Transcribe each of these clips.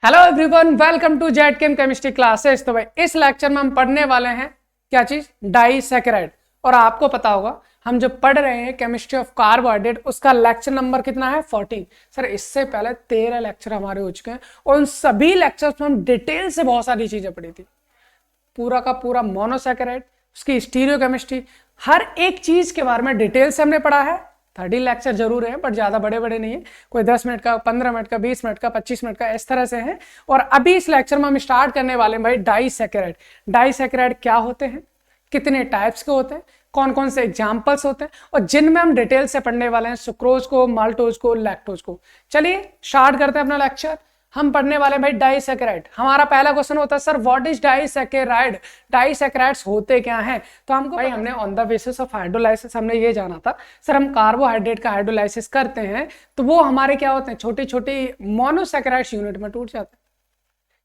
Hello everyone, welcome to Z chem chemistry classes. तो भाई इस लेक्चर में हम पढ़ने वाले हैं क्या चीज, डाइसैकेराइड। और आपको पता होगा हम जो पढ़ रहे हैं केमिस्ट्री ऑफ कार्बोहाइड्रेट, उसका लेक्चर नंबर कितना है 14। सर इससे पहले 13 लेक्चर हमारे हो चुके हैं और उन सभी लेक्चर्स में हम डिटेल से बहुत सारी चीजें पढ़ी थी। पूरा का पूरा मोनोसैकेराइड, उसकी स्टीरियोकेमिस्ट्री, हर एक चीज के बारे में डिटेल से हमने पढ़ा है। 30 लेक्चर जरूर है बट ज्यादा बड़े बड़े नहीं है, कोई 10 मिनट का, 15 मिनट का, 20 मिनट का, 25 मिनट का, इस तरह से है। और अभी इस लेक्चर में हम स्टार्ट करने वाले हैं भाई डाइसैकेराइड। डाइसैकेराइड क्या होते हैं, कितने टाइप्स के होते हैं, कौन कौन से एग्जाम्पल्स होते हैं, और जिनमें हम डिटेल से पढ़ने वाले हैं सुक्रोज को, माल्टोज को, लैक्टोज को। चलिए स्टार्ट करते हैं अपना लेक्चर। हम पढ़ने वाले भाई डाइसैकेराइड। हमारा पहला क्वेश्चन होता है sir what is disaccharide, disaccharides होते क्या हैं। तो हमको भाई हमने on the basis of hydrolysis हमने ये जाना था सर, हम कार्बोहाइड्रेट का हाइड्रोलाइसिस करते हैं तो वो हमारे क्या होते हैं, छोटी छोटी मोनोसैकेराइड्स यूनिट में टूट जाते हैं।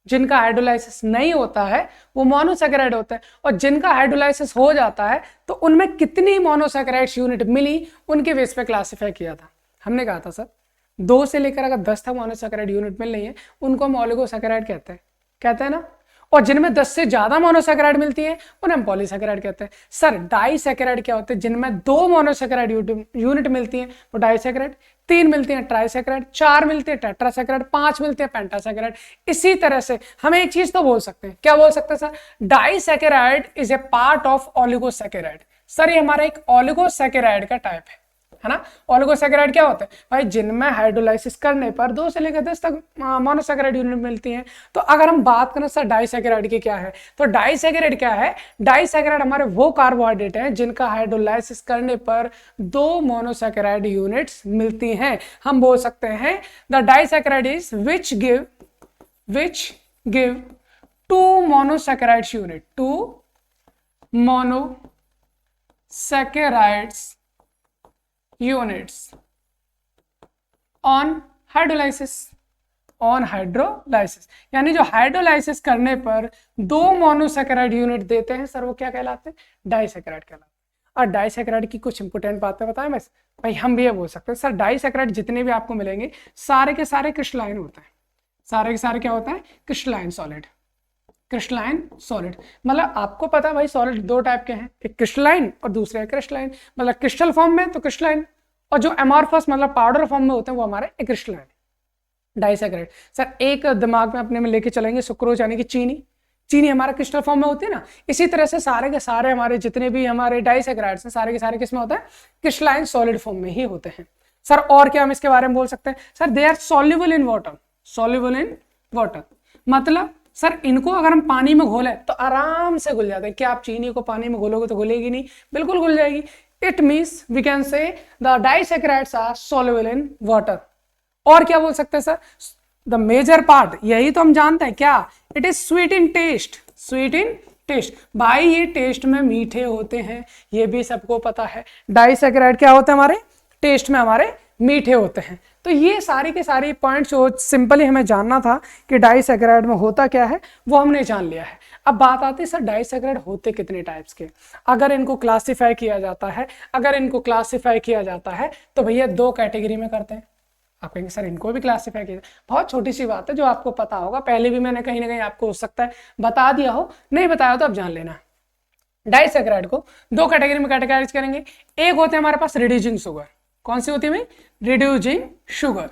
जिनका हाइड्रोलाइसिस नहीं होता है वो मोनोसैकेराइड होता है, और जिनका हाइड्रोलाइसिस हो जाता है तो उनमें कितनी मोनोसैकेराइड्स यूनिट मिली उनके बेस पे क्लासिफाई किया था। हमने कहा था सर 2 से लेकर अगर 10 तक मोनोसैकेराइड यूनिट मिल रही है उनको हम ओलिगोसैकेराइड कहते हैं ना। और जिनमें 10 से ज्यादा मोनोसैकेराइड मिलती है उन्हें हम पॉलीसैकेराइड कहते हैं। सर डाइसैकेराइड क्या होते हैं, जिनमें 2 मोनोसैकेराइड यूनिट मिलती है वो डाइसैकेराइड, 3 मिलती है ट्राइसैकेराइड, 4 मिलती है टेट्रासैकेराइड, 5 मिलती है पेंटासैकेराइड। इसी तरह से हम एक चीज तो बोल सकते हैं, क्या बोल सकते हैं sir, disaccharide is a part of oligosaccharide. Sir ये हमारा एक ओलिगोसैकेराइड का टाइप है ना। ओलिगोसैकेराइड क्या होता है भाई, जिनमें हाइड्रोलाइसिस करने पर 2 से लेकर 10 तक मोनोसैकेराइड यूनिट मिलती हैं। तो अगर हम बात करें सर डाइसैकेराइड की क्या है, तो डाइसैकेराइड क्या है, डाइसैकेराइड हमारे वो कार्बोहाइड्रेट हैं जिनका हाइड्रोलाइसिस करने पर 2 मोनोसैकेराइड यूनिट्स मिलती हैं। हम बोल सकते हैं the disaccharide is which give 2 monosaccharides unit, 2 monosaccharides units on hydrolysis, यानी जो हाइड्रोलाइसिस करने पर 2 मोनोसैकेराइड यूनिट देते हैं सर वो क्या कहलाते हैं, डाइसैकेराइड कहलाते हैं। और डाइसैकेराइड की कुछ इंपोर्टेंट बातें बताएं बस भाई, हम भी ये बोल सकते हैं सर डाइसैकेराइड जितने भी आपको मिलेंगे सारे के सारे क्रिस्टलाइन होते हैं। सारे के सारे क्या होता है, क्रिस्टलाइन सॉलिड। क्रिस्टलाइन सॉलिड मतलब आपको पता है भाई सॉलिड 2 टाइप के हैं, एक क्रिस्टलाइन और दूसरे है क्रिस्टलाइन। मतलब क्रिस्टल फॉर्म में तो क्रिस्टलाइन, और जो एमॉर्फस मतलब पाउडर फॉर्म में होते हैं वो हमारे क्रिस्टलाइन। डाइसैकेराइड सर एक दिमाग में अपने में लेके चलेंगे, सुक्रोज यानी कि चीनी हमारा क्रिस्टल फॉर्म में होती है ना। इसी तरह से सारे के सारे हमारे जितने भी हमारे डाइसैकेराइड्स हैं सारे के सारे किसमें होता है, क्रिस्टलाइन सॉलिड फॉर्म में ही होते हैं। सर और क्या हम इसके बारे में बोल सकते हैं, sir they are soluble in water. मतलब सर इनको अगर हम पानी में घोले तो आराम से घुल जाते हैं। क्या आप चीनी को पानी में घोलोगे तो घुलेगी नहीं, बिल्कुल घुल जाएगी। It means we can say the disaccharides are soluble in water. और क्या बोल सकते हैं सर, द मेजर पार्ट, यही तो हम जानते हैं क्या, it is sweet in taste. भाई ये टेस्ट में मीठे होते हैं, ये भी सबको पता है। डाइसैकेराइड क्या होते हैं हमारे, टेस्ट में हमारे मीठे होते हैं। तो ये सारी के सारी पॉइंट्स जो सिंपली हमें जानना था कि डाइसैकेराइड में होता क्या है वो हमने जान लिया है। अब बात आती है सर डाइसैकेराइड होते कितने टाइप्स के। अगर इनको क्लासिफाई किया जाता है तो भैया 2 कैटेगरी में करते हैं। आप कहेंगे सर इनको भी क्लासिफाई किया, बहुत छोटी सी बात है जो आपको पता होगा, पहले भी मैंने कहीं ना कहीं आपको हो सकता है बता दिया हो, नहीं बताया हो तो आप जान लेना। डाइसैकेराइड को 2 कैटेगरी में कैटेगराइज करेंगे। एक होते हैं हमारे पास रिड्यूसिंग शुगर। कौन सी होती है भाई, रिड्यूसिंग शुगर,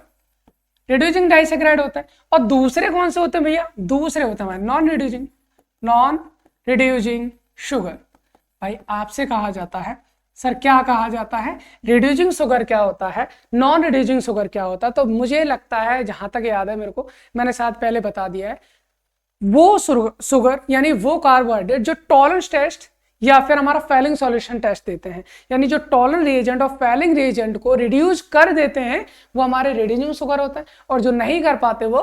रिड्यूसिंग डाइसैकेराइड होता है। और दूसरे कौन से होते हैं भैया, दूसरे होते हैं हमारे नॉन रिड्यूसिंग शुगर। भाई आपसे कहा जाता है सर, क्या कहा जाता है, रिड्यूसिंग शुगर क्या होता है, नॉन रिड्यूसिंग शुगर क्या होता है। तो मुझे लगता है जहां तक याद है मेरे को, मैंने साथ पहले बता दिया है, वो शुगर यानी वो कार्बोहाइड्रेट जो टॉलरेंस टेस्ट या फिर हमारा फैलिंग सॉल्यूशन टेस्ट देते हैं, यानी जो टॉलरेंट रिएजेंट और फैलिंग रिएजेंट को रिड्यूस कर देते हैं वो हमारे रिड्यूसिंग शुगर होता है, और जो नहीं कर पाते वो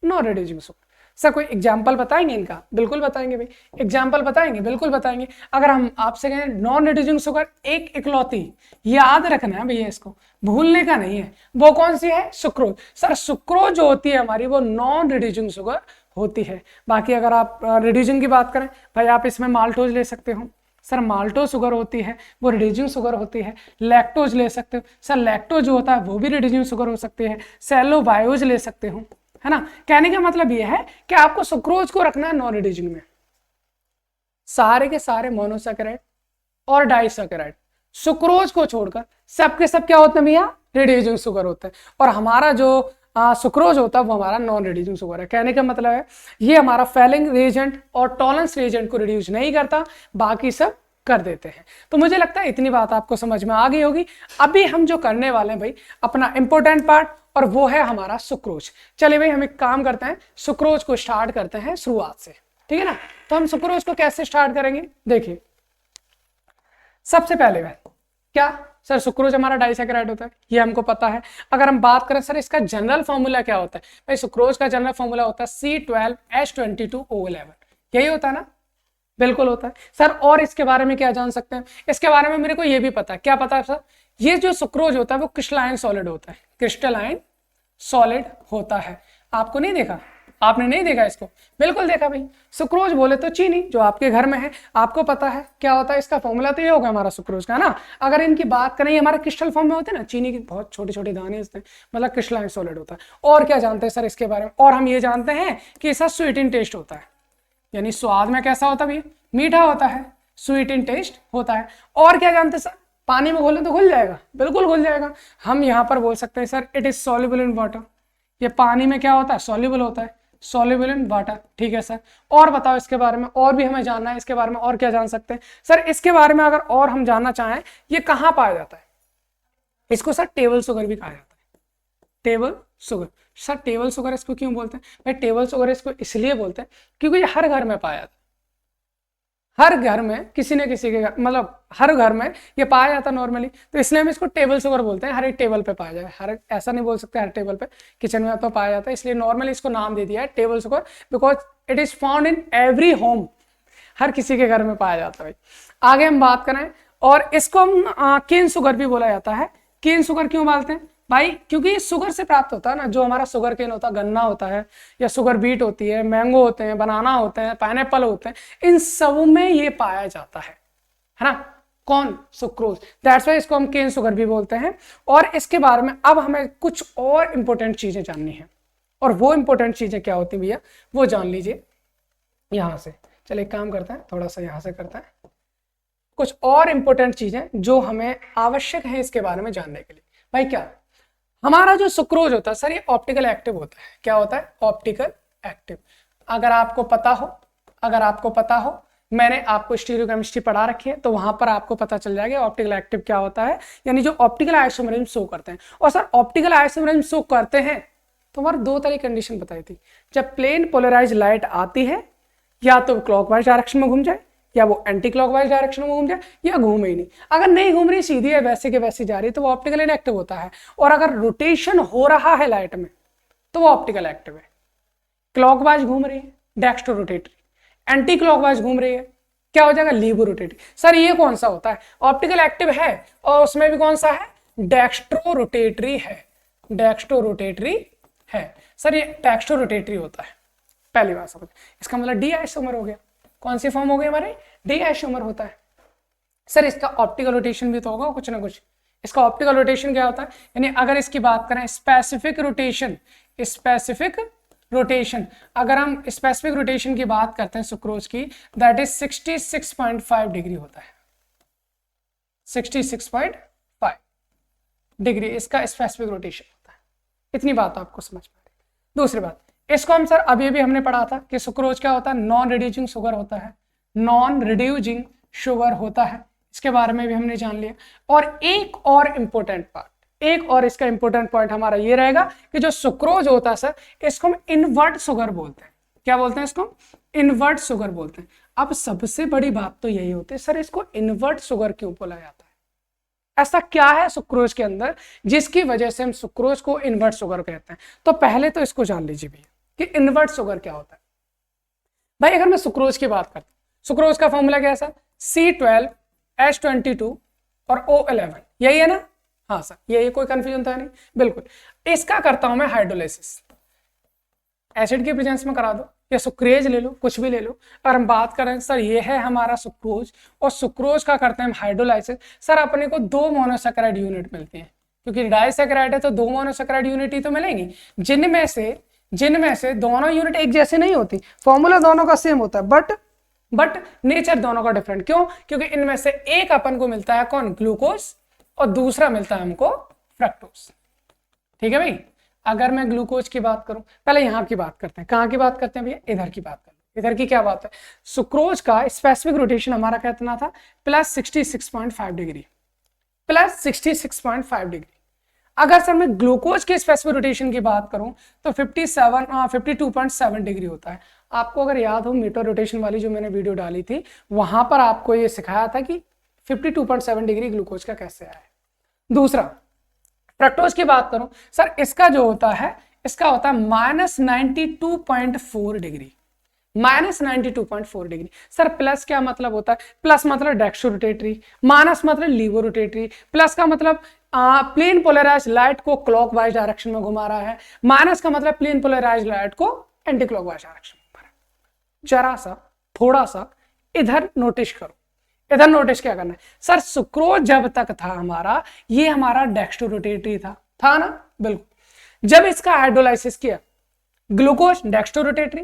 नॉन रिड्यूसिंग शुगर। सर कोई एग्जाम्पल बताएंगे इनका, बिल्कुल बताएंगे भाई, एग्जाम्पल बताएंगे, बिल्कुल बताएंगे। अगर हम आपसे कहें नॉन रिड्यूसिंग शुगर एक इकलौती, याद रखना है भैया, इसको भूलने का नहीं है, वो कौन सी है, सुक्रोज। सर सुक्रोज जो होती है हमारी वो नॉन रिड्यूसिंग शुगर होती है। बाकी अगर आप रिड्यूसिंग की बात करें भाई, आप इसमें माल्टोज ले सकते हो, सर माल्टोज शुगर होती है वो रिड्यूसिंग शुगर होती है। लैक्टोज ले सकते हो, सर लैक्टोज जो होता है वो भी रिड्यूसिंग शुगर हो सकती है। सेलोबायोज ले सकते हो, है ना। कहने का मतलब ये है कि आपको सुक्रोज को रखना है नॉन रिड्यूसिंग में। सारे के सारे मोनोसैकेराइड और डाइसैकेराइड सुक्रोज को छोड़कर सबके सब क्या होते हैं भैया, रिड्यूसिंग शुगर होते हैं। और हमारा जो सुक्रोज होता है वो हमारा नॉन रिड्यूसिंग शुगर है। कहने का मतलब है ये हमारा फेलिंग रिएजेंट और टॉलरेंस रिएजेंट को रिड्यूस नहीं करता, बाकी सब कर देते हैं। तो मुझे लगता है इतनी बात आपको समझ में आ गई होगी। अभी हम जो करने वाले हैं भाई अपना इंपॉर्टेंट पार्ट, और वो है हमारा सुक्रोज। चलिए भाई हम एक काम करते हैं, सुक्रोज को स्टार्ट करते हैं शुरुआत से, ठीक है ना। तो हम सुक्रोज को कैसे स्टार्ट करेंगे, देखिए सबसे पहले वह क्या सर, सुक्रोज हमारा डाइसैकेराइड होता है, ये हमको पता है। अगर हम बात करें सर इसका जनरल फॉर्मूला क्या होता है, भाई सुक्रोज का जनरल फॉर्मूला होता है C12H22O11, यही होता है ना, बिल्कुल होता है सर। और इसके बारे में क्या जान सकते हैं, इसके बारे में मेरे को ये भी पता है, क्या पता है सर, ये जो सुक्रोज होता है वो क्रिस्टलाइन सॉलिड होता है, क्रिस्टलाइन सॉलिड होता है। आपको नहीं देखा, आपने नहीं देखा इसको, बिल्कुल देखा भाई। सुक्रोज बोले तो चीनी जो आपके घर में है, आपको पता है क्या होता है इसका फॉर्मूला, तो ये होगा हमारा सुक्रोज का ना। अगर इनकी बात करें, हमारे क्रिस्टल फॉर्म में होते हैं ना, चीनी के बहुत छोटे छोटे दाने होते हैं, मतलब क्रिस्टलाइन सॉलिड होता है। और क्या जानते हैं सर इसके बारे में, और हम ये जानते हैं कि इसका स्वीट इन टेस्ट होता है, यानी स्वाद में कैसा होता है भैया, मीठा होता है, स्वीट इन टेस्ट होता है। और क्या जानते हैं सर, पानी में घोले तो घुल जाएगा, बिल्कुल घुल जाएगा। हम यहाँ पर बोल सकते हैं sir it is soluble in water, ये पानी में क्या होता है, सॉल्युबल होता है, सॉल्युबल इन वाटर, ठीक है सर। और बताओ इसके बारे में, और भी हमें जानना है इसके बारे में, और क्या जान सकते हैं सर इसके बारे में। अगर और हम जानना चाहें, ये कहाँ पाया जाता है, इसको सर टेबल शुगर भी कहा जाता है, table sugar. Sir table sugar इसको क्यों बोलते हैं भाई, टेबल शुगर इसको इसलिए बोलते हैं क्योंकि ये हर घर में पाया जाता है, हर घर में किसी न किसी के घर, मतलब हर घर में ये पाया जाता है नॉर्मली, तो इसलिए हम इसको टेबल शुगर बोलते हैं। हर एक टेबल पे पाया जाए, हर ऐसा नहीं बोल सकते हर टेबल पे, किचन में तो पाया जाता है, इसलिए नॉर्मली इसको नाम दे दिया है table sugar, because it is found in every home, हर किसी के घर में पाया जाता है भाई। आगे हम बात करें, और इसको हम केन शुगर भी बोला जाता है। केन शुगर क्यों बोलते हैं भाई, क्योंकि ये शुगर से प्राप्त होता है ना, जो हमारा शुगर केन होता है, गन्ना होता है या शुगर बीट होती है, मैंगो होते हैं, बनाना होते हैं, पाइनएप्पल होते हैं, इन सब में ये पाया जाता है ना, कौन, सुक्रोज। दैट्स वाई इसको हम केन शुगर भी बोलते हैं। और इसके बारे में अब हमें कुछ और इंपॉर्टेंट चीजें जाननी है, और वो इंपॉर्टेंट चीजें क्या होती है भैया, वो जान लीजिए यहां से। चलिए काम करते हैं, थोड़ा सा यहां से करते हैं, कुछ और इंपॉर्टेंट चीजें जो हमें आवश्यक है इसके बारे में जानने के लिए। भाई क्या, हमारा जो सुक्रोज होता है सर ये ऑप्टिकल एक्टिव होता है, क्या होता है, ऑप्टिकल एक्टिव। अगर आपको पता हो, मैंने आपको स्टीरियोकेमिस्ट्री पढ़ा रखी है, तो वहां पर आपको पता चल जाएगा ऑप्टिकल एक्टिव क्या होता है, यानी जो ऑप्टिकल आइसोमरिज्म शो करते हैं। और सर ऑप्टिकल आइसोमरिज्म शो करते हैं तो हमारे दो तरह की कंडीशन बताई थी, जब प्लेन पोलराइज लाइट आती है, या तो क्लॉकवाइज डायरेक्शन में घूम जाए, या वो एंटी क्लॉकवाइज डायरेक्शन में घूम जाए, या घूमे ही नहीं। अगर नहीं घूम रही, सीधी है, वैसे के वैसी जा रही है, तो वो ऑप्टिकल इनएक्टिव होता है। और अगर रोटेशन हो रहा है लाइट में, तो वो ऑप्टिकल एक्टिव है। क्लॉकवाइज घूम रही है, डेक्स्ट्रो रोटेटरी, एंटी क्लॉकवाइज घूम रही है, क्या हो जाएगा, लीवो रोटेटरी। सर ये कौन सा होता है, ऑप्टिकल एक्टिव है, और उसमें भी कौन सा है, डेक्स्ट्रो रोटेटरी है, डेक्स्ट्रो रोटेटरी है। सर ये डेक्स्ट्रो रोटेटरी होता है, पहली बात समझ। इसका मतलब डी आइसोमर हो गया, कौन सी फॉर्म हो गई हमारे, डी आइसोमर होता है। सर इसका ऑप्टिकल रोटेशन भी तो होगा कुछ ना कुछ, इसका ऑप्टिकल रोटेशन क्या होता है, यानी अगर इसकी बात करें स्पेसिफिक रोटेशन, अगर हम स्पेसिफिक रोटेशन की बात करते हैं सुक्रोज की, दैट इज 66.5 डिग्री होता है, 66.5 डिग्री इसका स्पेसिफिक रोटेशन होता है। इतनी बात आपको समझ में आ रही। दूसरी बात, इसको हम सर अभी भी हमने पढ़ा था कि सुक्रोज क्या होता है, नॉन रिड्यूसिंग शुगर होता है, नॉन रिड्यूसिंग शुगर होता है, इसके बारे में भी हमने जान लिया। और एक और इंपॉर्टेंट पार्ट, एक और इसका इंपॉर्टेंट पॉइंट हमारा ये रहेगा कि जो सुक्रोज होता है सर, इसको हम इनवर्ट शुगर बोलते हैं। क्या बोलते हैं इसको, इनवर्ट शुगर बोलते हैं। अब सबसे बड़ी बात तो यही होती है सर, इसको इनवर्ट शुगर क्यों बोला जाता है, ऐसा क्या है सुक्रोज के अंदर जिसकी वजह से हम सुक्रोज को इनवर्ट शुगर कहते हैं। तो पहले तो इसको जान लीजिए भैया कि इनवर्ट शुगर क्या होता है। भाई अगर मैं सुक्रोज की बात करता हूं, सुक्रोज का फॉर्मूला क्या है सर, C12H22 और O11, यही है ना, हाँ सर यही, कोई कंफ्यूजन था नहीं, बिल्कुल। इसका करता हूं मैं हाइड्रोलाइसिस, एसिड के प्रेजेंस में करा दो, या सुक्रेज ले लो, कुछ भी ले लो। अगर हम बात करें सर ये है हमारा सुक्रोज, और सुक्रोज का करते हैं हम हाइड्रोलाइसिस। सर अपने को 2 मोनोसैकेराइड यूनिट मिलती है, क्योंकि डाइसैकेराइड है तो 2 मोनोसैकेराइड यूनिट ही तो मिलेंगी, जिनमें से जिनमें से दोनों यूनिट एक जैसे नहीं होती, फॉर्मूला दोनों का सेम होता है बट नेचर दोनों का डिफरेंट। क्यों? क्योंकि इनमें से एक अपन को मिलता है कौन? ग्लूकोज, और दूसरा मिलता है हमको फ्रक्टोज। ठीक है भाई। अगर मैं ग्लूकोज की बात करूं, पहले यहां की बात करते हैं। कहां की बात करते हैं भैया? इधर की बात करते हैं। इधर की क्या बात है? सुक्रोज का स्पेसिफिक रोटेशन हमारा कितना था? Plus 66.5 degree, plus 66.5 degree. अगर सर मैं ग्लूकोज के स्पेसिफिक रोटेशन की बात करूं तो 52.7 डिग्री होता है। आपको अगर याद हो मीटर रोटेशन वाली जो मैंने वीडियो डाली थी, वहां पर आपको ये सिखाया था कि 52.7 डिग्री ग्लूकोज का कैसे आया है। दूसरा, फ्रक्टोज की बात करूं सर, इसका जो होता है, इसका होता है -92.4 डिग्री, -92.4 डिग्री। सर प्लस क्या मतलब होता है? प्लस मतलब डेक्स्ट्रो रोटेटरी, माइनस मतलब लीवो रोटेटरी। प्लस का मतलब प्लेन पोलराइज लाइट को क्लॉकवाइज डायरेक्शन में घुमा रहा है, माइनस का मतलब प्लेन पोलराइज लाइट को एंटी क्लॉकवाइज डायरेक्शन में घुमा रहा है। जरा सा थोड़ा सा इधर नोटिस करो, इधर नोटिस क्या करना है सर? सुक्रोज जब तक था हमारा, ये हमारा डेक्स्ट्रो रोटेटरी था ना? बिल्कुल। जब इसका हाइड्रोलाइसिस किया, ग्लूकोज डेक्स्ट्रो रोटेटरी,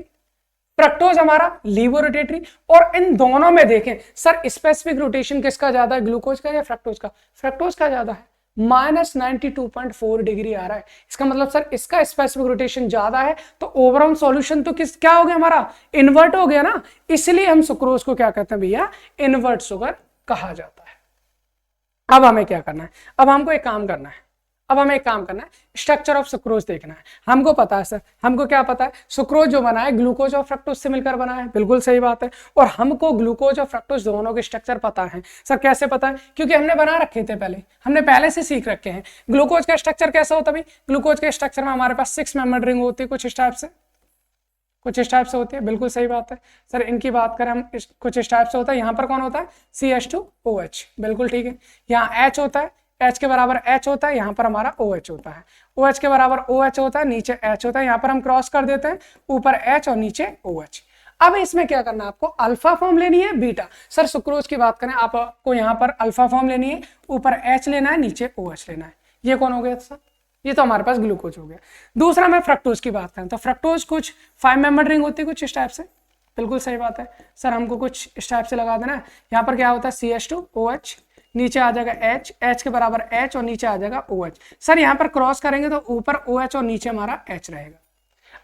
फ्रक्टोज हमारा लीवो रोटेटरी, और इन दोनों में देखें सर स्पेसिफिक रोटेशन किसका ज्यादा है? ग्लूकोज का या फ्रक्टोज का? फ्रक्टोज का ज्यादा है, -92.4 डिग्री आ रहा है। इसका मतलब सर इसका स्पेसिफिक रोटेशन ज्यादा है, तो ओवरऑल सॉल्यूशन तो किस क्या हो गया हमारा? इन्वर्ट हो गया ना। इसलिए हम सुक्रोज को क्या कहते हैं भैया? इन्वर्ट शुगर कहा जाता है। अब हमें क्या करना है? अब हमको एक काम करना है, स्ट्रक्चर ऑफ सुक्रोज देखना है। हमको पता है सर, हमको क्या पता है? सुक्रोज जो बना है ग्लूकोज और फ्रक्टोज से मिलकर बना है, बिल्कुल सही बात है। और हमको ग्लूकोज और फ्रक्टोज दोनों के स्ट्रक्चर पता है। सर कैसे पता है? क्योंकि हमने बना रखे थे, हमने पहले से सीख रखे हैं। ग्लूकोज का स्ट्रक्चर कैसा होता है? ग्लूकोज के स्ट्रक्चर में हमारे पास 6 मेंबर्ड रिंग होती है, कुछ इस टाइप से होती है, बिल्कुल सही बात है। सर इनकी बात करें हम, कुछ इस टाइप से होता है। यहाँ पर कौन होता है? CH2OH, बिल्कुल ठीक है। यहाँ H होता है, H के बराबर H होता है, यहाँ पर हमारा OH होता है, OH के बराबर OH होता है, नीचे H होता है, यहाँ पर हम क्रॉस कर देते हैं, ऊपर H और नीचे OH। अब इसमें क्या करना है आपको? अल्फा फॉर्म लेनी है, बीटा। सर सुक्रोज की बात करें, आपको यहाँ पर अल्फा फॉर्म लेनी है, ऊपर H लेना है, नीचे OH लेना है। ये कौन हो गया सर? ये तो हमारे पास ग्लूकोज हो गया। दूसरा मैं फ्रक्टोज की बात करें तो फ्रक्टोज कुछ 5 मेंबर्ड रिंग होती है, कुछ इस टाइप से, बिल्कुल सही बात है। सर हमको कुछ इस टाइप से लगा देना है। यहाँ पर क्या होता है? CH2OH, नीचे आ जाएगा H, H के बराबर H और नीचे आ जाएगा OH। सर यहाँ पर क्रॉस करेंगे तो ऊपर OH और नीचे हमारा H रहेगा।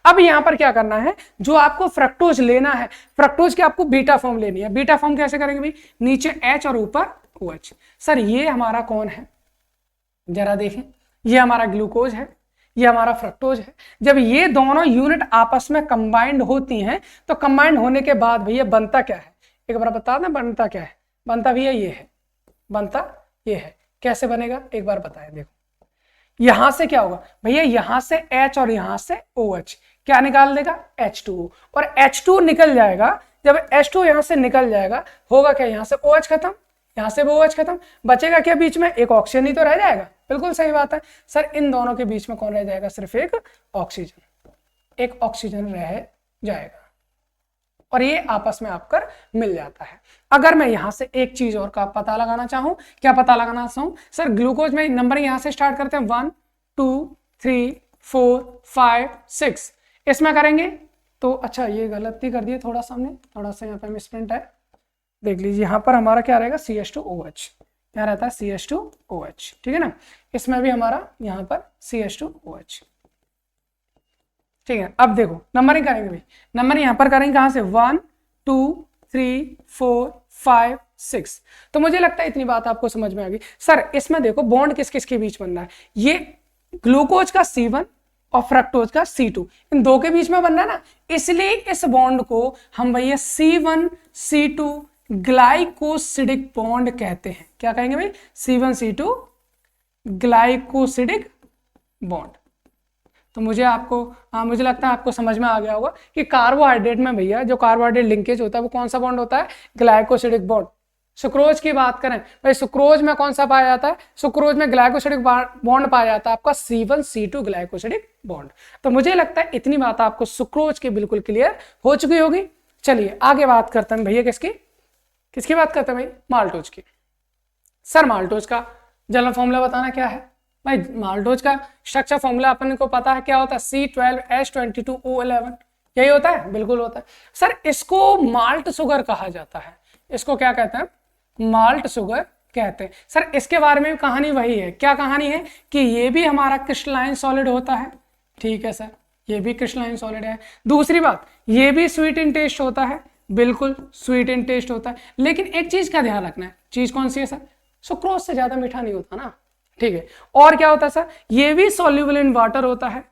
अब यहाँ पर क्या करना है? जो आपको फ्रक्टोज लेना है, फ्रक्टोज की आपको बीटा फॉर्म लेनी है। बीटा फॉर्म कैसे करेंगे भाई? नीचे H और ऊपर OH। सर ये हमारा कौन है? जरा देखें, ये हमारा ग्लूकोज है, ये हमारा फ्रक्टोज है। जब ये दोनों यूनिट आपस में कंबाइंड होती हैं तो कंबाइंड होने के बाद भैया बनता क्या है? एक बार बता दें बनता क्या है? बनता भैया ये है, बनता ये है। कैसे बनेगा एक बार बताएं। देखो यहां से क्या होगा भैया? यहां से H और यहां से OH, क्या निकाल देगा? H2O, और H2 निकल जाएगा। जब H2 यहां से निकल जाएगा, होगा क्या? यहां से OH खत्म, यहां से वो OH खत्म, बचेगा क्या बीच में? एक ऑक्सीजन ही तो रह जाएगा, बिल्कुल सही बात है। सर इन दोनों के बीच में कौन रह जाएगा? सिर्फ एक ऑक्सीजन, एक ऑक्सीजन रह जाएगा, और ये आपस में आपकर मिल जाता है। अगर मैं यहां से एक चीज और का पता लगाना चाहूं, क्या पता लगाना चाहूं? सर ग्लूकोज में नंबर यहां से स्टार्ट करते हैं 1 2 3 4 5 6, इसमें करेंगे तो अच्छा ये गलती कर दिए थोड़ा सा हमने, थोड़ा सा यहाँ पे मिसप्रिंट है, देख लीजिए। यहाँ पर हमारा क्या रहेगा? CH2OH, यहाँ रहता है CH2OH, ठीक है ना। इसमें भी हमारा यहाँ पर CH2OH, ठीक है। अब देखो नंबरिंग करेंगे भाई, नंबर यहाँ पर करेंगे कहाँ से? 1 2 3 4 5 6। तो मुझे लगता है इतनी बात आपको समझ में आ गई। सर इसमें देखो बॉन्ड किस किस के बीच बन रहा है? ये ग्लूकोज का C1 और फ्रक्टोज का C2, इन दो के बीच में बनना है ना, इसलिए इस बॉन्ड को हम भैया C1C2 ग्लाइकोसिडिक बॉन्ड कहते हैं। क्या कहेंगे भाई? C1C2 glycosidic bond. तो मुझे लगता है आपको समझ में आ गया होगा कि कार्बोहाइड्रेट में भैया जो कार्बोहाइड्रेट लिंकेज होता है वो कौन सा बॉन्ड होता है? Glycosidic bond. सुक्रोज की बात करें भाई, सुक्रोज में कौन सा पाया जाता है? सुक्रोज में ग्लाइकोसिडिक बॉन्ड पाया जाता है आपका C1C2 ग्लाइकोसिडिक बॉन्ड। तो मुझे लगता है इतनी बात आपको सुक्रोज की बिल्कुल क्लियर हो चुकी होगी। चलिए आगे बात करते हैं भैया किसकी बात करते हैं भाई? माल्टोज की। सर माल्टोज का जनरल फॉर्मूला बताना क्या है? भाई माल्टोज का स्ट्रक्चर फॉर्मूला अपन को पता है क्या होता है, C12H22O11, यही होता है, बिल्कुल होता है। सर इसको माल्ट शुगर कहा जाता है, इसको क्या कहते हैं, माल्ट शुगर कहते हैं। सर इसके बारे में भी कहानी वही है, क्या कहानी है कि ये भी हमारा क्रिस्टलाइन सॉलिड होता है, ठीक है सर, ये भी क्रिस्टलाइन सॉलिड है। दूसरी बात, ये भी स्वीट इन टेस्ट होता है, बिल्कुल स्वीट इन टेस्ट होता है, लेकिन एक चीज का ध्यान रखना है, चीज कौन सी है सर, सुक्रोज से ज्यादा मीठा नहीं होता ना, ठीक है। और क्या होता है सर, ये भी सॉल्युबल इन वाटर होता है,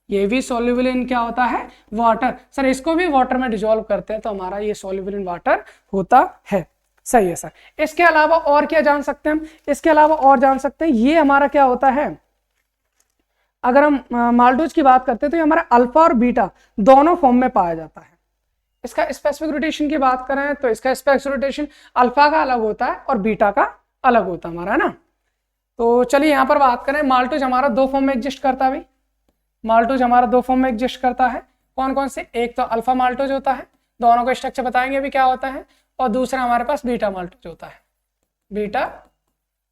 ये भी सॉल्युबल इन क्या होता है, वाटर। सर इसको भी वाटर में डिसॉल्व करते हैं तो हमारा ये सॉल्युबल इन वाटर होता है, सही है सर। इसके अलावा और क्या जान सकते हैं हम, इसके अलावा और जान सकते हैं ये हमारा क्या होता है, अगर हम माल्टोज की बात करते हैं तो ये हमारा अल्फा और बीटा दोनों फॉर्म में पाया जाता है। इसका स्पेसिफिक रोटेशन की बात करें तो इसका स्पेसिफिक रोटेशन अल्फा का अलग होता है और बीटा का अलग होता है हमारा, है ना। तो चलिए यहाँ पर बात करें, माल्टोज हमारा दो फॉर्म में एग्जिस्ट करता है भाई, माल्टोज हमारा दो फॉर्म में एग्जिस्ट करता है, कौन कौन से, एक तो अल्फा माल्टोज होता है, दोनों का स्ट्रक्चर बताएंगे अभी क्या होता है, और दूसरा हमारे पास बीटा माल्टोज होता है, बीटा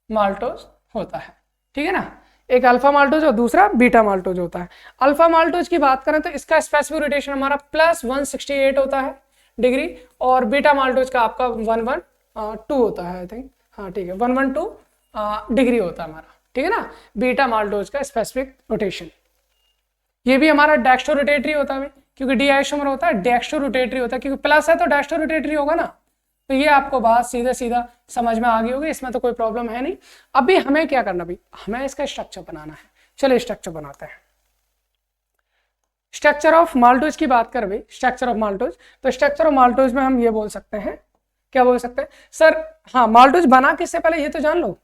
माल्टोज होता है, ठीक है ना। एक अल्फा माल्टोज और दूसरा बीटा माल्टोज होता है। अल्फा माल्टोज की बात करें तो इसका स्पेसिफिक रोटेशन हमारा +168 होता है डिग्री, और बीटा माल्टोज का आपका 112 होता है, आई थिंक, हाँ ठीक है, 112 डिग्री होता है हमारा, ठीक है ना, बीटा माल्टोज का स्पेसिफिक रोटेशन। ये भी हमारा डेक्स्ट्रो रोटेटरी होता है, क्योंकि डी आइसोमर होता है, डेक्स्ट्रो रोटेटरी होता है, क्योंकि प्लस है तो डेक्स्ट्रो रोटेटरी होगा ना। तो ये आपको बात सीधा सीधा समझ में आ गई होगी, इसमें तो कोई प्रॉब्लम है नहीं। अभी हमें क्या करना भाई, हमें इसका स्ट्रक्चर बनाना है, चलिए स्ट्रक्चर बनाते हैं। स्ट्रक्चर ऑफ माल्टोज की बात करें भाई, स्ट्रक्चर ऑफ माल्टोज, तो स्ट्रक्चर ऑफ माल्टोज में हम ये बोल सकते हैं, क्या बोल सकते हैं सर, हाँ माल्टोज बना किससे, पहले ये तो जान लो,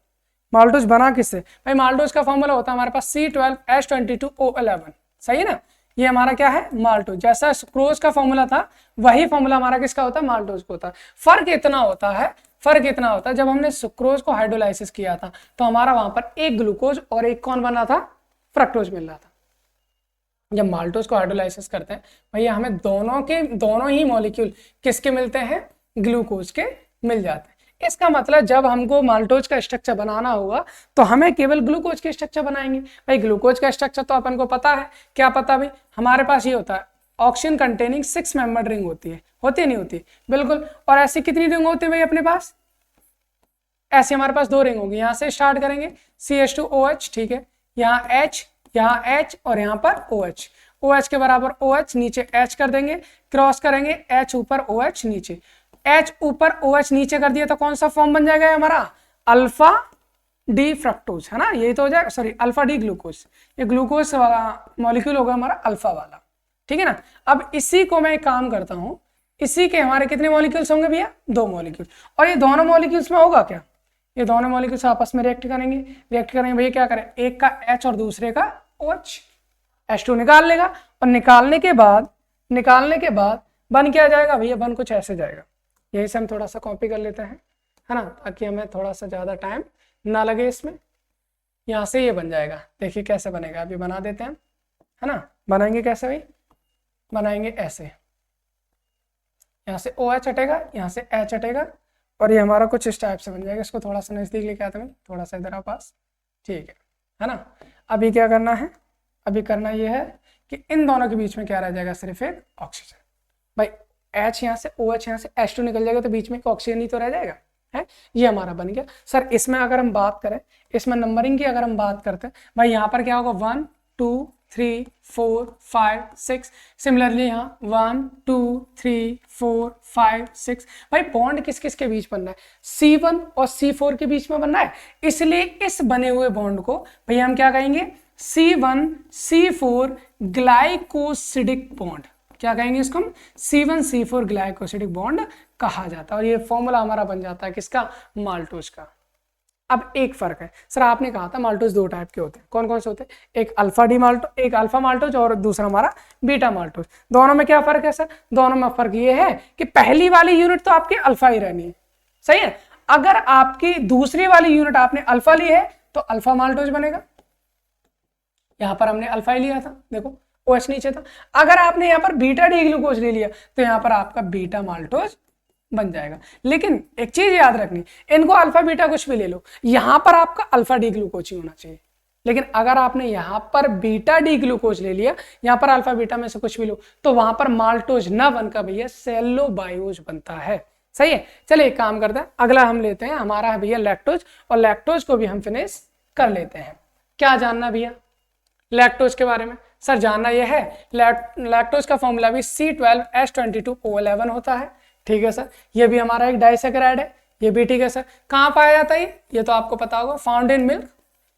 माल्टोज बना किससे भाई, माल्टोज का फॉर्मूला होता है हमारे पास C12H22O11, सही है ना। ये हमारा क्या है, माल्टोज, जैसा सुक्रोज का फॉर्मूला था वही फॉर्मूला हमारा किसका होता है, माल्टोज को होता है। फर्क इतना होता है, फर्क इतना होता है, जब हमने सुक्रोज को हाइड्रोलाइसिस किया था तो हमारा वहां पर एक ग्लूकोज और एक कौन बना था, फ्रक्टोज मिल रहा था। जब माल्टोज को हाइड्रोलाइसिस करते हैं भैया हमें दोनों ही मॉलिक्यूल किसके मिलते हैं, ग्लूकोज के मिल जाते हैं। इसका मतलब जब हमको माल्टोज का स्ट्रक्चर बनाना होगा तो हमें केवल ग्लूकोज के स्ट्रक्चर बनाएंगे। भाई ग्लूकोज का स्ट्रक्चर तो अपन को पता है, क्या पता भाई, हमारे पास ये होता है ऑक्सीजन कंटेनिंग 6 मेंबर्ड रिंग होती है नहीं होती, बिल्कुल। और ऐसी कितनी रिंग होती है भाई अपने पास, ऐसे हमारे पास 2 रिंग होगी, यहाँ से स्टार्ट करेंगे CH2OH, ठीक है, यहाँ H और यहाँ पर OH के बराबर OH, नीचे H कर देंगे, क्रॉस करेंगे H ऊपर OH नीचे, H ऊपर OH नीचे कर दिया तो कौन सा फॉर्म बन जाएगा हमारा, अल्फा डी फ्रक्टोज, है ना, यही तो हो जाएगा, सॉरी अल्फा डी ग्लूकोज, ये ग्लूकोज वाला मॉलिक्यूल होगा हमारा अल्फा वाला, ठीक है ना। अब इसी को मैं एक काम करता हूँ, इसी के हमारे कितने मॉलिक्यूल्स होंगे भैया, 2 मॉलिक्यूल, और ये दोनों मॉलिक्यूल्स में होगा क्या, ये दोनों मॉलिक्यूल्स आपस में रिएक्ट करेंगे भैया, क्या करें, एक का H और दूसरे का OH, H2 निकाल लेगा, और निकालने के बाद बन क्या जाएगा भैया, बन कुछ ऐसे जाएगा, यही से हम थोड़ा सा कॉपी कर लेते हैं, है ना, ताकि हमें थोड़ा सा ज़्यादा टाइम ना लगे इसमें। यहाँ से ये बन जाएगा, देखिए कैसे बनेगा, अभी बना देते हैं, है ना। बनाएंगे कैसे भाई, बनाएंगे ऐसे, यहाँ से OH हटेगा, यहाँ से H हटेगा, और ये हमारा कुछ इस टाइप से बन जाएगा। इसको थोड़ा सा नज़दीक लेके आते हैं, थोड़ा सा इधर पास, ठीक है ना। अभी क्या करना है, अभी करना ये है कि इन दोनों के बीच में क्या रह जाएगा, सिर्फ एक ऑक्सीजन। भाई H यहाँ से OH यहाँ से H2 निकल जाएगा तो बीच में एक ऑक्सीजन ही तो रह जाएगा, है, ये हमारा बन गया। सर इसमें अगर हम बात करें, इसमें नंबरिंग की अगर हम बात करते हैं भाई, यहाँ पर क्या होगा 1 2 3 4 5 6, सिमिलरली यहाँ 1 2 3 4 5 6। भाई बॉन्ड किस किस के बीच बनना है, C1 और C4 के बीच में बनना है, इसलिए इस बने हुए बॉन्ड को भैया हम क्या कहेंगे, C1 C4 ग्लाइकोसिडिक बॉन्ड, क्या कहेंगे इसको हम, C1 C4 ग्लाइकोसिडिक बॉन्ड कहा जाता है। और ये फॉर्मूला हमारा बन जाता है किसका, माल्टोज का। अब एक फर्क है सर, आपने कहा था माल्टोज 2 टाइप के होते हैं, कौन कौन से होते हैं, एक अल्फा माल्टोज और दूसरा हमारा बीटा माल्टोज। दोनों में क्या फर्क है सर, दोनों में फर्क ये है कि पहली वाली यूनिट तो आपकी अल्फा ही रहनी है, सही है। अगर आपकी दूसरी वाली यूनिट आपने अल्फा ली है तो अल्फा माल्टोज बनेगा, यहां पर हमने अल्फा ही लिया था, देखो OH नीचे था। अगर आपने यहाँ पर बीटा डी ग्लूकोज ले लिया तो यहाँ पर आपका बीटा माल्टोज बन जाएगा। लेकिन एक चीज याद रखनी, इनको अल्फा बीटा कुछ भी ले लो, यहां पर आपका अल्फा डी ग्लूकोज ही होना चाहिए, लेकिन अगर आपने यहाँ पर बीटा डी ग्लूकोज ले लिया, यहाँ पर अल्फा बीटा में से कुछ भी लो, तो वहां पर माल्टोज न बनकर भैया सेलोबायोज बनता है। सही है, चलिए एक काम करते हैं, अगला हम लेते हैं हमारा है भैया लैक्टोज, और लैक्टोज को भी हम फिनिश कर लेते हैं। क्या जानना भैया लैक्टोज के बारे में? सर जानना यह है लैक्टोज का फॉर्मूला भी C12H22O11 होता है। ठीक है सर, ये भी हमारा एक डाइसैकेराइड है, ये भी ठीक है सर। कहाँ पाया जाता है ये तो आपको पता होगा, फाउंड इन मिल्क।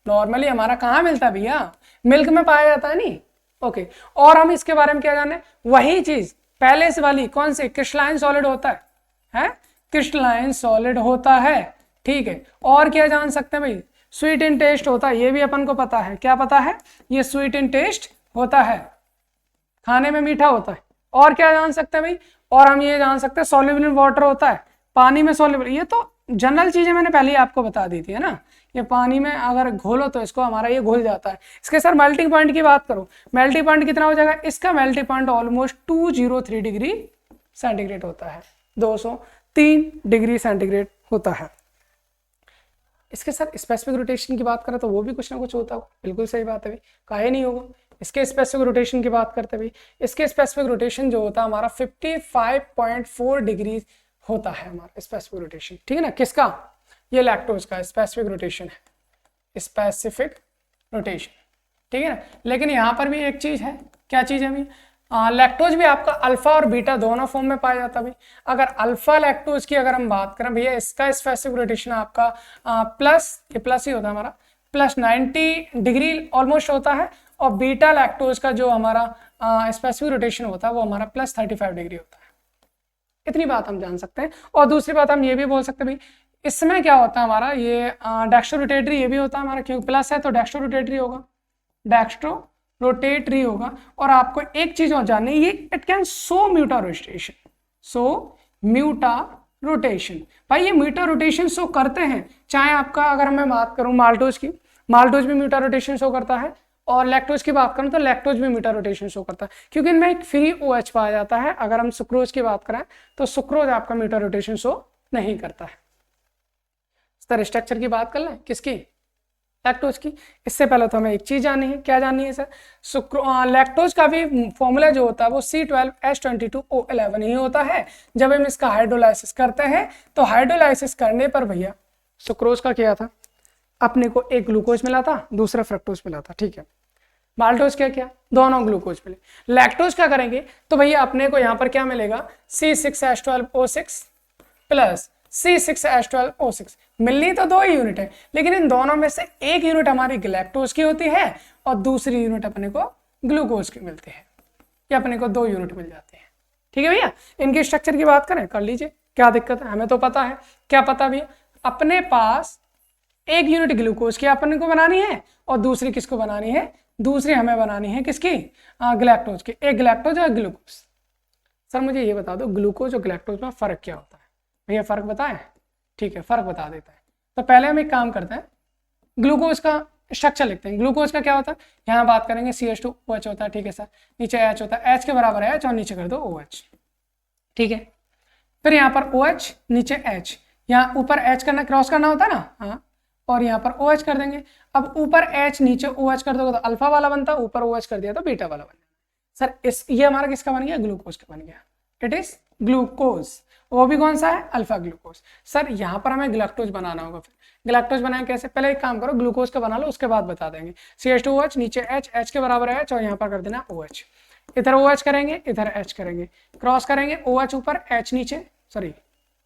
नॉर्मली हमारा कहाँ मिलता है भैया? मिल्क में पाया जाता है नहीं। ओके, और हम इसके बारे में क्या जाने? वही चीज पहले से वाली, कौन सी? क्रिस्टलाइन सॉलिड होता है क्रिस्टलाइन सॉलिड होता है। ठीक है, और क्या जान सकते हैं भाई? स्वीट इन टेस्ट होता है, ये भी अपन को पता है। क्या पता है? ये स्वीट इन टेस्ट होता है, खाने में मीठा होता है। और क्या जान सकते हैं भाई? और हम ये जान सकते हैं सॉल्युबल इन वाटर होता है, पानी में सॉल्युबल। ये तो जनरल चीजें मैंने पहले ही आपको बता दी थी, है ना। ये पानी में अगर घोलो तो इसको हमारा ये घुल जाता है। इसके सर मेल्टिंग पॉइंट की बात करो, मेल्टिंग पॉइंट कितना हो जाएगा? इसका melting point almost 203 degree centigrade होता है, 203 डिग्री सेंटीग्रेड होता है। इसके सर स्पेसिफिक रोटेशन की बात करें तो वो भी कुछ ना कुछ होता हो। बिल्कुल सही बात है भाई, काहे नहीं होगा। इसके स्पेसिफिक रोटेशन की बात करते भाई, इसके स्पेसिफिक रोटेशन जो होता है हमारा 55.4 डिग्री होता है हमारा स्पेसिफिक रोटेशन। ठीक है ना, किसका? ये लैक्टोज का स्पेसिफिक रोटेशन है, स्पेसिफिक रोटेशन। ठीक है ना, लेकिन यहाँ पर भी एक चीज है। क्या चीज है भाई? लैक्टोज भी आपका अल्फा और बीटा दोनों फॉर्म में पाया जाता है भाई। अगर अल्फा लैक्टोज की अगर हम बात करें भैया, इसका स्पेसिफिक रोटेशन आपका प्लस, ये प्लस ही होता है हमारा, प्लस 90 डिग्री ऑलमोस्ट होता है। और बीटा लैक्टोज का जो हमारा स्पेसिफिक रोटेशन होता है वो हमारा प्लस 35 डिग्री होता है। इतनी बात हम जान सकते हैं। और दूसरी बात हम ये भी बोल सकते हैं भाई, इसमें क्या होता है हमारा, ये डेक्स्ट्रो रोटेटरी ये भी होता है हमारा, क्योंकि प्लस है तो डेक्स्ट्रो रोटेटरी होगा, डेक्स्ट्रो रोटेटरी होगा। और आपको एक चीज और जाननी है, ये it can show mutarotation, show mutarotation. भाई ये म्यूटा रोटेशन शो करते हैं, चाहे आपका अगर मैं बात करूं माल्टोज की, माल्टोज भी म्यूटा रोटेशन शो करता है। और लैक्टोज की बात करूं तो लैक्टोज भी म्यूटा रोटेशन शो करता है, क्योंकि इनमें एक फ्री OH पाया जाता है। अगर हम सुक्रोज की बात करें तो सुक्रोज आपका म्यूटा रोटेशन शो नहीं करता है। सर स्ट्रक्चर की बात कर लें, किसकी? लैक्टोज की। इससे पहले तो हमें एक चीज जाननी है। क्या जाननी है सर? लैक्टोज का भी फॉर्मूला जो होता है वो C12H22O11 ही होता है। जब हम इसका हाइड्रोलाइसिस करते हैं तो हाइड्रोलाइसिस करने पर भैया सुक्रोज का क्या था? अपने को एक ग्लूकोज मिला था, दूसरा फ्रक्टोज मिला था। ठीक है, माल्टोज क्या क्या? दोनों ग्लूकोज मिले। लैक्टोज क्या करेंगे तो भैया अपने को यहाँ पर क्या मिलेगा? C6H12O6 plus C6H12O6। मिलनी तो दो ही यूनिट है, लेकिन इन दोनों में से एक यूनिट हमारी गैलेक्टोज की होती है और दूसरी यूनिट अपने को ग्लूकोज की मिलती है। ये अपने को 2 यूनिट मिल जाते हैं। ठीक है भैया, इनके स्ट्रक्चर की बात करें, कर लीजिए, क्या दिक्कत है? हमें तो पता है। क्या पता भैया? अपने पास एक यूनिट ग्लूकोज की अपने को बनानी है और दूसरी किसको बनानी है? दूसरी हमें बनानी है किसकी? ग्लैक्टोज की। एक ग्लैक्टोज और ग्लूकोज। सर मुझे ये बता दो ग्लूकोज और ग्लैक्टोज में फर्क क्या होता है? भैया फर्क बताएं? ठीक है, फर्क बता देता है। तो पहले हम एक काम करते हैं, ग्लूकोज का स्ट्रक्चर लिखते हैं। ग्लूकोज का क्या होता है? यहाँ बात करेंगे CH2OH होता है। ठीक है सर, नीचे H होता है, H के बराबर है H और नीचे कर दो OH। ठीक है, फिर यहाँ पर OH नीचे H, यहाँ ऊपर H करना, क्रॉस करना होता है ना, हाँ, और यहाँ पर OH कर देंगे। अब ऊपर H नीचे OH कर दोगे तो अल्फा वाला बनता, ऊपर OH कर दिया तो बीटा वाला बन गया। सर ये हमारा किसका बन गया? ग्लूकोज का बन गया। It is glucose. वो भी कौन सा है? Alpha glucose. सर यहाँ पर हमें ग्लैक्टोज बनाना होगा। फिर ग्लैक्टोज बनाए कैसे? पहले एक काम करो, ग्लूकोज का बना लो, उसके बाद बता देंगे। CH2OH नीचे H, H के बराबर H और यहाँ पर कर देना OH। इधर OH करेंगे, इधर H करेंगे, क्रॉस करेंगे, OH ऊपर H नीचे, सॉरी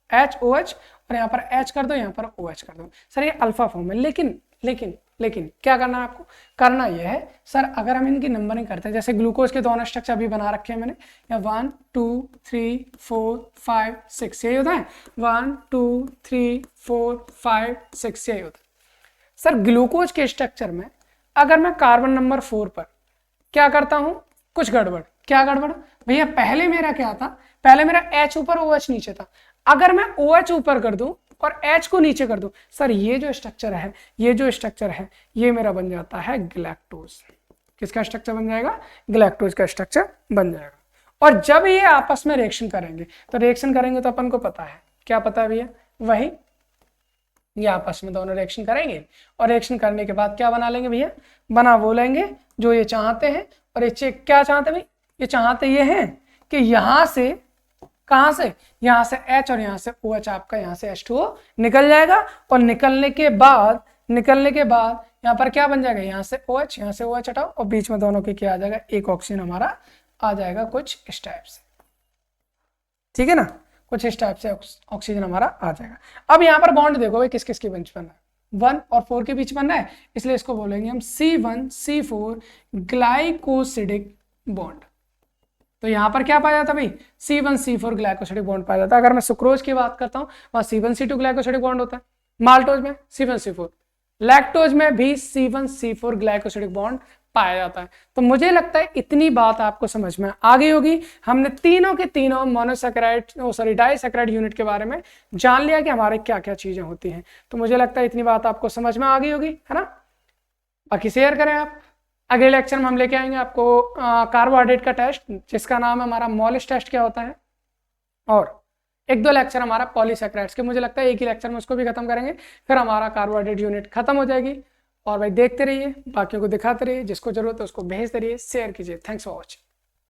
HOH, और यहाँ पर H कर दो, यहाँ पर OH कर दो। सर ये अल्फा फॉर्म है, लेकिन लेकिन लेकिन क्या करना है आपको? करना यह है सर, अगर हम इनकी नंबरिंग करते हैं, जैसे ग्लूकोज के दोनों स्ट्रक्चर भी बना रखे हैं मैंने, या 1 2 3 4 5 6 यही होता है। 1 2 3 4 5 6 यही होता है। सर ग्लूकोज के स्ट्रक्चर में अगर मैं कार्बन नंबर 4 पर क्या करता हूं, कुछ गड़बड़। क्या गड़बड़ भैया? पहले मेरा क्या था? पहले मेरा H ऊपर OH नीचे था। अगर मैं OH ऊपर कर दूं और H को नीचे कर दूं, सर ये जो स्ट्रक्चर है, ये जो स्ट्रक्चर है, ये मेरा बन जाता है ग्लैक्टोज। किसका स्ट्रक्चर बन जाएगा? ग्लैक्टोज का स्ट्रक्चर बन जाएगा। और जब ये आपस में रिएक्शन करेंगे तो रिएक्शन करेंगे तो अपन को पता है, क्या पता है भैया? वही ये आपस में दोनों रिएक्शन करेंगे और रिएक्शन करने के बाद क्या बना लेंगे भैया, बना वो लेंगे जो ये चाहते हैं। और ये क्या चाहते हैं भाई, ये चाहते ये हैं कि यहाँ से, कहाँ से, यहाँ से H और यहाँ से OH आपका यहाँ से H2O निकल जाएगा और निकलने के बाद यहाँ पर क्या बन जाएगा, यहाँ से OH, यहाँ से OH हटाओ और बीच में दोनों के क्या आ जाएगा, एक ऑक्सीजन हमारा आ जाएगा कुछ इस टाइप से, ठीक है ना, कुछ इस टाइप से ऑक्सीजन हमारा आ जाएगा। अब यहाँ पर बॉन्ड देखो भाई किस किस के बीच बन रहा है, 1 और 4 के बीच बन रहा है, इसलिए इसको बोलेंगे हम C1C4 ग्लाइकोसिडिक बॉन्ड। तो यहाँ पर क्या पाया जाता भाई, C1C4 ग्लाइकोसिडिक बॉन्ड पाया जाता है। अगर मैं सुक्रोज की बात करता हूँ वहाँ C1C2 ग्लाइकोसिडिक बॉन्ड होता है, माल्टोज में C1C4, लैक्टोज में भी C1C4 ग्लाइकोसिडिक बॉन्ड पाया जाता है। तो मुझे लगता है इतनी बात आपको समझ में आ गई होगी। हमने तीनों के तीनों मोनोसैकेराइड डाइसैकेराइड यूनिट के बारे में जान लिया कि हमारे क्या क्या चीजें होती हैं। तो मुझे लगता है इतनी बात आपको समझ में आ गई होगी, है ना। बाकी शेयर करें आप। अगले लेक्चर में हम लेके आएंगे आपको कार्बोहाइड्रेट का टेस्ट, जिसका नाम है हमारा मॉलिस टेस्ट क्या होता है, और 1-2 लेक्चर हमारा पॉलीसैकेराइड्स के। मुझे लगता है एक ही लेक्चर में उसको भी खत्म करेंगे, फिर हमारा कार्बोहाइड्रेट यूनिट खत्म हो जाएगी। और भाई देखते रहिए, बाकियों को दिखाते रहिए, जिसको जरूरत है उसको भेजते रहिए, शेयर कीजिए। Thanks for watching.